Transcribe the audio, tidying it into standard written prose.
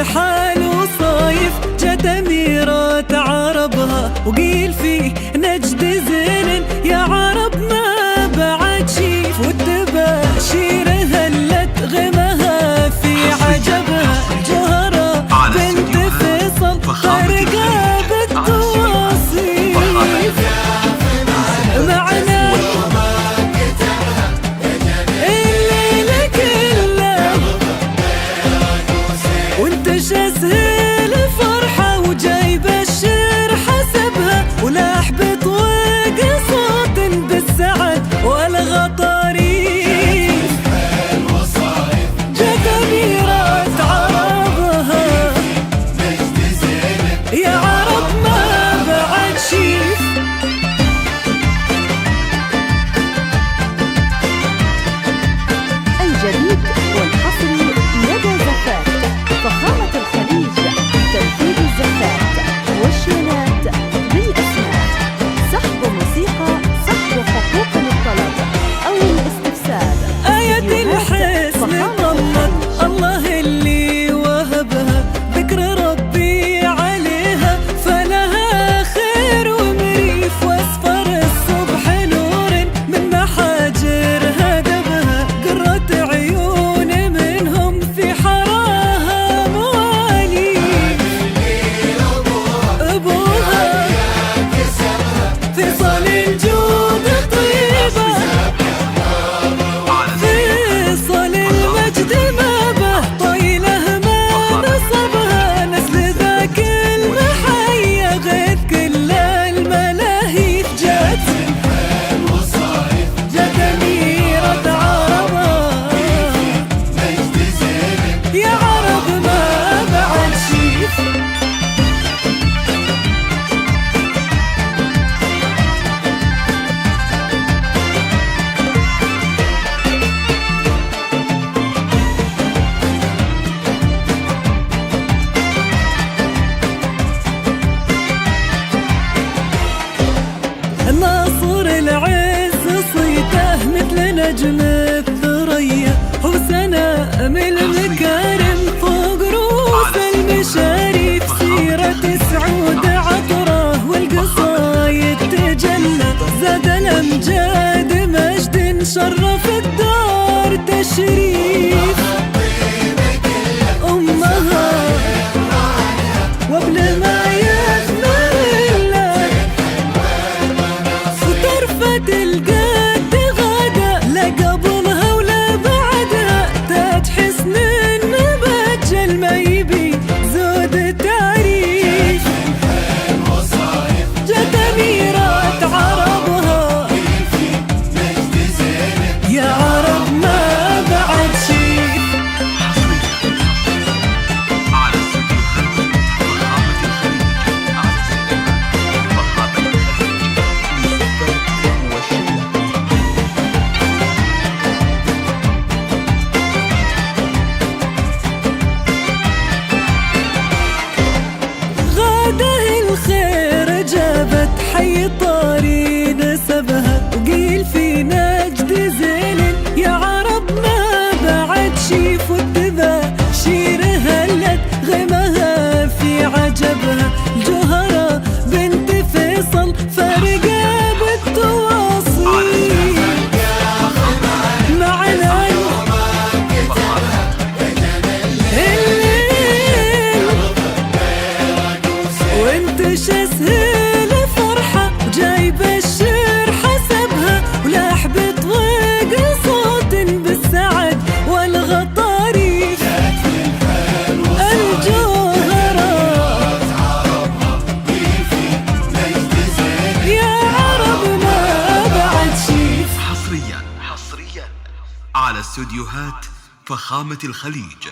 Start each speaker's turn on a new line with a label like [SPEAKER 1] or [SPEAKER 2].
[SPEAKER 1] ترحال وصايف جت أميرة عربها وقيل فيه نجد زين يا عرب ما بعد شيف والتباشير هلت غمها في عجبها جوهرة بنت فيصل خارقة بالتواصيف معنا الليلة كلها وانتشى سهل فرحة وجاي بشر حسبها ولاح بطوق صوت بالسعد والغطاريف جت أميرة عربها يا عرب ما بعد شيف.
[SPEAKER 2] الجديد والحصري لدى زفات فخامة الخليج، تنفيذ الزفات والشيلات بالأسماء، سحب موسيقى، سحب حقوق للطلب أو الاستفسار.
[SPEAKER 1] آية الحسن طلت الله اللي وهبها ذكر ربي عليها فلها خير ومريف واصفر الصبح نور من محاجر هدبها قرة عيون منهم في حراها مواليف أبوها فيصل الجود طيبة فيصل المجد ما به طيله ما نصبها نسل ذاك المحيا غيث كل الملاهيف جت أميرة عربها يا عرب ما بعد شيف. ناصر العز صيته مثل نجم الثريا هو سنام المكارم فوق رؤوس المشاريف سيرة سعود عطره والقصايد تجلى زاد الأمجاد مجد شرف الدار تشريف أمها وابن ما القد غدا لا قبلها ولا بعدها تاج حسن النبات ما يبي زود تعريف جت أميرة عربها يا عرب ما بعد شيف. الخير جابت حي طاري نسبها وقيل في نجد زين يا عرب ما بعد شيف والتباشير هلت غمها في عجبها جوهرة بنت فيصل فارقة بالتواصيل معنا وانتشى سهل فرحة وجاي بشر حسبها ولاح بطوق صوت بالسعد والغطاريف الجوهرة يا عرب ما بعد شيف.
[SPEAKER 3] حصريا على استوديوهات فخامة الخليج.